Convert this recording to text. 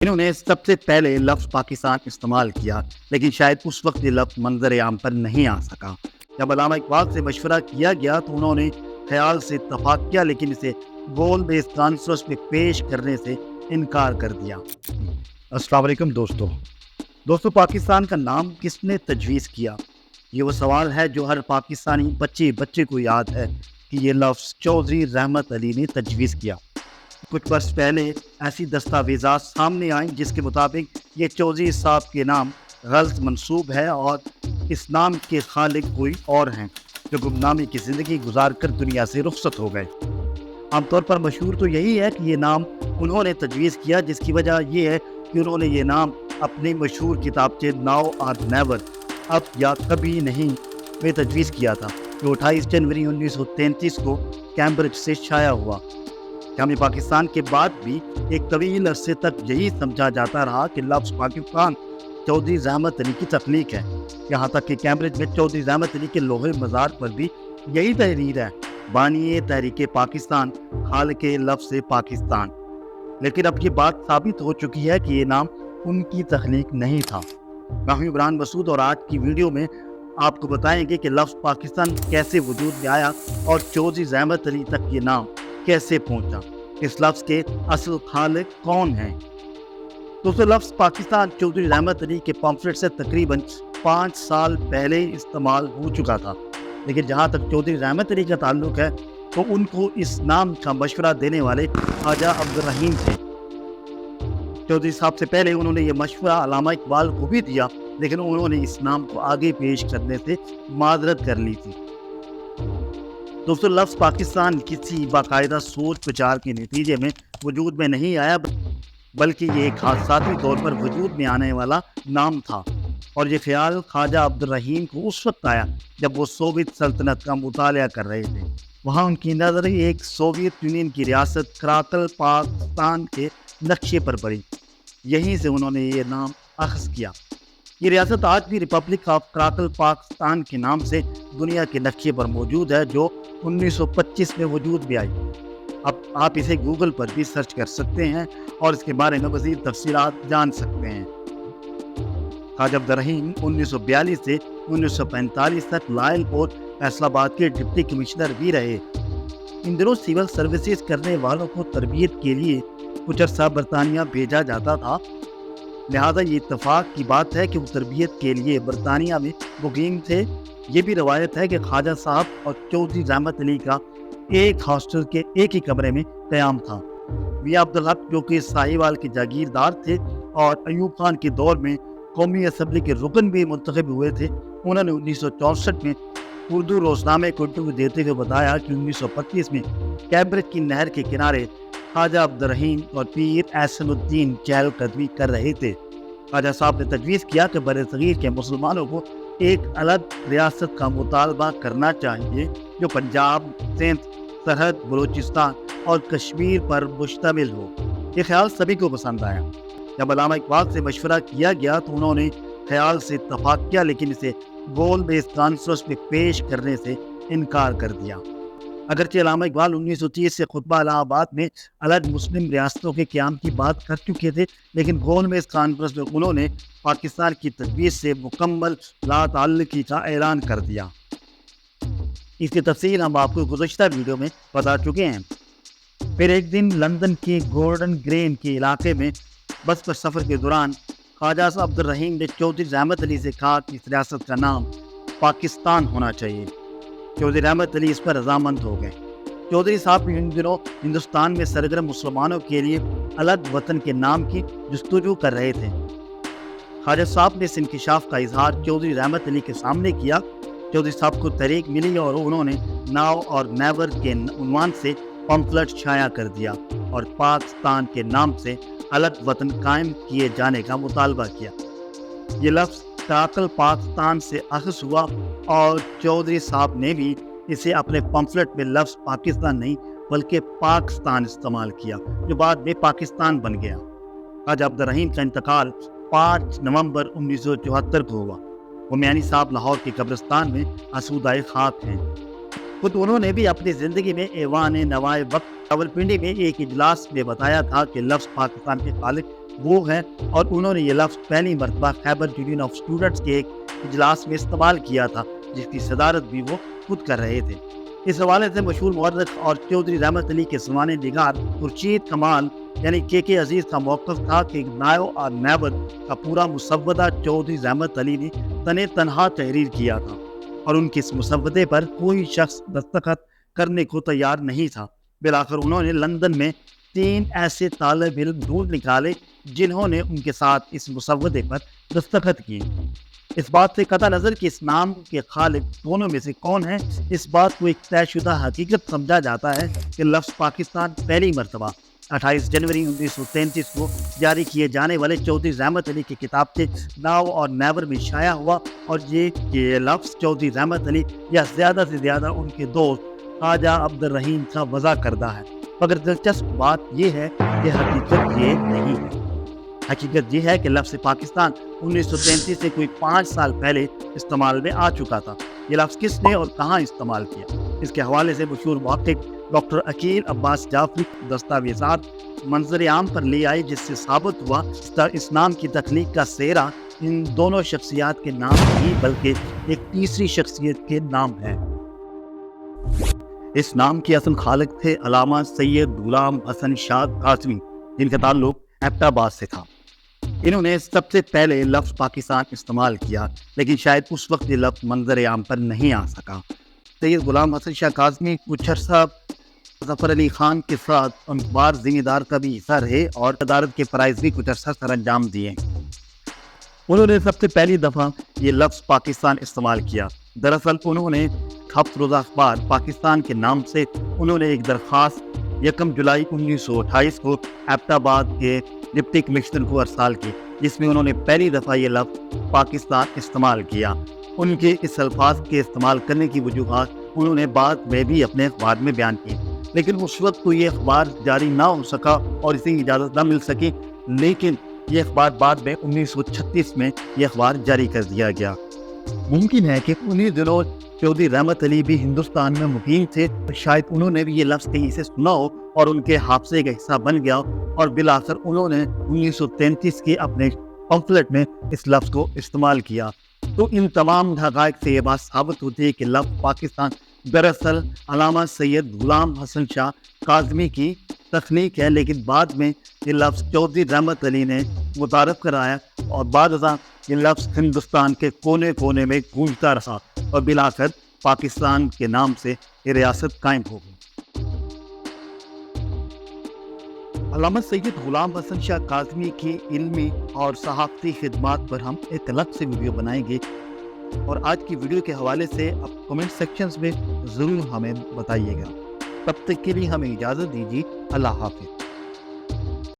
انہوں نے سب سے پہلے لفظ پاکستان استعمال کیا، لیکن شاید اس وقت یہ لفظ منظر عام پر نہیں آ سکا۔ جب علامہ اقبال سے مشورہ کیا گیا تو انہوں نے خیال سے اتفاق کیا، لیکن اسے گول بیس کانفرنس میں پیش کرنے سے انکار کر دیا۔ السلام علیکم دوستو، پاکستان کا نام کس نے تجویز کیا؟ یہ وہ سوال ہے جو ہر پاکستانی بچے کو یاد ہے کہ یہ لفظ چودھری رحمت علی نے تجویز کیا۔ کچھ برس پہلے ایسی دستاویزات سامنے آئیں جس کے مطابق یہ چودھری صاحب کے نام غلط منسوب ہے اور اس نام کے خالق کوئی اور ہیں جو گمنامی کی زندگی گزار کر دنیا سے رخصت ہو گئے۔ عام طور پر مشہور تو یہی ہے کہ یہ نام انہوں نے تجویز کیا، جس کی وجہ یہ ہے کہ انہوں نے یہ نام اپنی مشہور کتابچے ناؤ اور نیور، اب یا کبھی نہیں میں تجویز کیا تھا، جو 28 جنوری 1933 کو کیمبرج سے شائع ہوا۔ ہمیں پاکستان کے بعد بھی ایک طویل عرصے تک یہی سمجھا جاتا رہا کہ لفظ پاکستان چودھری رحمت علی کی تخلیق ہے، یہاں تک کہ کیمبرج میں چودھری رحمت علی کے لوہے مزار پر بھی یہی تحریر ہے: بانی تحریک پاکستان، خالق لفظ پاکستان۔ لیکن اب یہ بات ثابت ہو چکی ہے کہ یہ نام ان کی تخلیق نہیں تھا۔ میں ہوں عمران مسعود اور آج کی ویڈیو میں آپ کو بتائیں گے کہ لفظ پاکستان کیسے وجود میں آیا اور چودھری رحمت علی تک یہ نام کیسے پہنچا، اس لفظ کے اصل خالق کون ہیں۔ دوستو، لفظ پاکستان چودھری رحمت علی کے پمفلٹ سے تقریباً 5 سال پہلے استعمال ہو چکا تھا، لیکن جہاں تک چودھری رحمت علی کا تعلق ہے تو ان کو اس نام کا مشورہ دینے والے خواجہ عبدالرحیم تھے۔ چودھری صاحب سے پہلے انہوں نے یہ مشورہ علامہ اقبال کو بھی دیا، لیکن انہوں نے اس نام کو آگے پیش کرنے سے معذرت کر لی تھی۔ دوستو، لفظ پاکستان کسی باقاعدہ سوچ بچار کے نتیجے میں وجود میں نہیں آیا، بلکہ یہ ایک حادثاتی طور پر وجود میں آنے والا نام تھا، اور یہ خیال خواجہ عبدالرحیم کو اس وقت آیا جب وہ سوویت سلطنت کا مطالعہ کر رہے تھے۔ وہاں ان کی نظر ایک سوویت یونین کی ریاست کراکل پاکستان کے نقشے پر پڑی، یہیں سے انہوں نے یہ نام اخذ کیا۔ یہ ریاست آج بھی ریپبلک آف کراکل پاکستان کے نام سے دنیا کے نقشے پر موجود ہے، جو 1925 میں وجود میں آئی۔ اب آپ اسے گوگل پر بھی سرچ کر سکتے ہیں اور اس کے بارے میں مزید تفصیلات جان سکتے ہیں۔ خواجہ عبدالرحیم 1942 سے 1945 تک لائل اور فیصل آباد کے ڈپٹی کمشنر بھی رہے۔ ان دنوں سول سروسز کرنے والوں کو تربیت کے لیے کچھ عرصہ برطانیہ بھیجا جاتا تھا، لہذا یہ اتفاق کی بات ہے کہ وہ تربیت کے لیے برطانیہ میں مقیم تھے۔ یہ بھی روایت ہے کہ خواجہ صاحب اور چودھری رحمت علی کا ایک ہاسٹل کے ایک ہی کمرے میں قیام تھا۔ میاں عبدالحق، جو کہ ساہیوال کے جاگیردار تھے اور ایوب خان کے دور میں قومی اسمبلی کے رکن بھی منتخب ہوئے تھے، انہوں نے 1964 میں اردو روزنامے کو انٹرویو دیتے ہوئے بتایا کہ 1925 میں کیمبرج کی نہر کے کنارے خواجہ عبدالرحیم اور پیر احسن الدین چہل قدمی کر رہے تھے۔ خواجہ صاحب نے تجویز کیا کہ برصغیر کے مسلمانوں کو ایک الگ ریاست کا مطالبہ کرنا چاہیے جو پنجاب، سندھ، سرحد، بلوچستان اور کشمیر پر مشتمل ہو۔ یہ خیال سبھی کو پسند آیا۔ جب علامہ اقبال سے مشورہ کیا گیا تو انہوں نے خیال سے اتفاق کیا، لیکن اسے گول بیس کانفرنس میں پیش کرنے سے انکار کر دیا۔ اگرچہ علامہ اقبال 1930 سے خطبہ الہ آباد میں الگ مسلم ریاستوں کے قیام کی بات کر چکے تھے، لیکن گول بیس کانفرنس میں انہوں نے پاکستان کی تجویز سے مکمل لا تعلقی کا اعلان کر دیا۔ اس کی تفصیل ہم آپ کو گزشتہ ویڈیو میں بتا چکے ہیں۔ پھر ایک دن لندن کے گورڈن گرین کے علاقے میں بس پر سفر کے دوران خواجہ عبدالرحیم نے چودھری رحمت علی سے کہا کہ اس ریاست کا نام پاکستان ہونا چاہیے۔ چودھری رحمت علی اس پر رضامند ہو گئے۔ چودھری صاحب ان دنوں ہندوستان میں سرگرم مسلمانوں کے لیے الگ وطن کے نام کی جستجو کر رہے تھے۔ خواجہ صاحب نے اس انکشاف کا اظہار چودھری رحمت علی کے سامنے کیا۔ چودھری صاحب کو تحریک ملی اور انہوں نے ناؤ اور نیور کے عنوان سے پمفلٹ شائع کر دیا اور پاکستان کے نام سے الگ وطن قائم کیے جانے کا مطالبہ کیا۔ یہ لفظ کراکل پاکستان سے اخذ ہوا اور چودھری صاحب نے بھی اسے اپنے پمفلٹ میں لفظ پاکستان نہیں بلکہ پاکستان استعمال کیا، جو بعد میں پاکستان بن گیا۔ خواجہ عبدالرحیم کا انتقال 5 نومبر 1974 کو ہوا۔ وہ میانی صاحب لاہور کے قبرستان میں آسودۂ خاک ہیں۔ خود انہوں نے بھی اپنی زندگی میں ایوان نوائے وقت راولپنڈی میں ایک اجلاس میں بتایا تھا کہ لفظ پاکستان کے خالق وہ ہیں اور انہوں نے یہ لفظ پہلی مرتبہ خیبر یونین آف اسٹوڈنٹس کے ایک اجلاس میں استعمال کیا تھا، جس کی صدارت بھی وہ خود کر رہے تھے۔ اس حوالے سے مشہور مورخ اور چودھری رحمت علی کے سوانح نگار خورشید کمال یعنی کے عزیز کا موقف تھا کہ نائو اور نیور کا پورا مسودہ چودھری رحمت علی نے تنہا تحریر کیا تھا اور ان کے اس مسودے پر کوئی شخص دستخط کرنے کو تیار نہیں تھا۔ بالآخر انہوں نے لندن میں 3 ایسے طالب علم ڈھونڈ نکالے جنہوں نے ان کے ساتھ اس مسودے پر دستخط کیے۔ اس بات سے قطع نظر کہ اس نام کے خالق دونوں میں سے کون ہے، اس بات کو ایک طے شدہ حقیقت سمجھا جاتا ہے کہ لفظ پاکستان پہلی مرتبہ 28 جنوری 1933 کو جاری کیے جانے والے چودھری رحمت علی کی کتابچے ناؤ اور نیور میں شائع ہوا، اور یہ لفظ چودھری رحمت علی یا زیادہ سے زیادہ ان کے دوست خواجہ عبد الرحیم کا وضع کردہ ہے۔ مگر دلچسپ بات یہ ہے کہ حقیقت یہ نہیں ہے۔ حقیقت یہ ہے کہ لفظ پاکستان 1933 سے کوئی 5 سال پہلے استعمال میں آ چکا تھا۔ یہ لفظ کس نے اور کہاں استعمال کیا، اس کے حوالے سے مشہور محقق ڈاکٹر عقیل عباس جعفری دستاویزات منظر عام پر لے آئے، جس سے ثابت ہوا اس نام کی تخلیق کا سہرا ان دونوں شخصیات کے نام نہیں بلکہ ایک تیسری شخصیت کے نام ہے۔ اس نام کے اصل خالق تھے علامہ سید غلام حسن شاہ قاسمی، جن کا تعلق ایبٹ آباد سے تھا۔ انہوں نے سب سے پہلے لفظ پاکستان استعمال کیا، لیکن شاید اس وقت یہ لفظ منظر عام پر نہیں آ سکا۔ سید غلام حسن شاہ قاسمی کچھ عرصہ ظفر علی خان کے ساتھ اخبار ذمہ دار کا بھی حصہ رہے اور صدارت کے فرائض بھی کچھ عرصہ سر انجام دیے۔ انہوں نے سب سے پہلی دفعہ یہ لفظ پاکستان استعمال کیا۔ دراصل انہوں نے ہفت روزہ اخبار پاکستان کے نام سے انہوں نے ایک درخواست 1 جولائی 1928 کو ایبٹ آباد کے ڈپٹی کمشنر کو ارسال کی، جس میں انہوں نے پہلی دفعہ یہ لفظ پاکستان استعمال کیا۔ ان کے اس الفاظ کے استعمال کرنے کی وجوہات انہوں نے بعد میں بھی اپنے اخبار میں بیان کی، لیکن اس وقت تو یہ اخبار جاری نہ ہو سکا اور اسے اجازت نہ مل سکی، لیکن یہ اخبار بعد میں 1936 میں یہ اخبار جاری کر دیا گیا۔ ممکن ہے کہ انہی دنوں چودھری رحمت علی بھی ہندوستان میں مقیم تھے، شاید انہوں نے بھی یہ لفظ کہیں سے سنا ہو اور ان کے حافظے کا حصہ بن گیا، اور بالآخر انہوں نے 1933 کے اپنے پمفلٹ میں اس لفظ کو استعمال کیا۔ تو ان تمام حقائق سے یہ بات ثابت ہوتی ہے کہ لفظ پاکستان دراصل علامہ سید غلام حسن شاہ قاسمی کی تخلیق ہے، لیکن بعد میں یہ لفظ چودھری رحمت علی نے متعارف کرایا اور بعد ازاں یہ لفظ ہندوستان کے کونے کونے میں گونجتا رہا اور بالآخر پاکستان کے نام سے یہ ریاست قائم ہو گئی۔ علامہ سید غلام حسن شاہ قاسمی کی علمی اور صحافتی خدمات پر ہم ایک الگ سے ویڈیو بنائیں گے، اور آج کی ویڈیو کے حوالے سے آپ کمنٹ سیکشنز میں ضرور ہمیں بتائیے گا۔ تب تک کے لیے ہمیں اجازت دیجیے۔ اللہ حافظ۔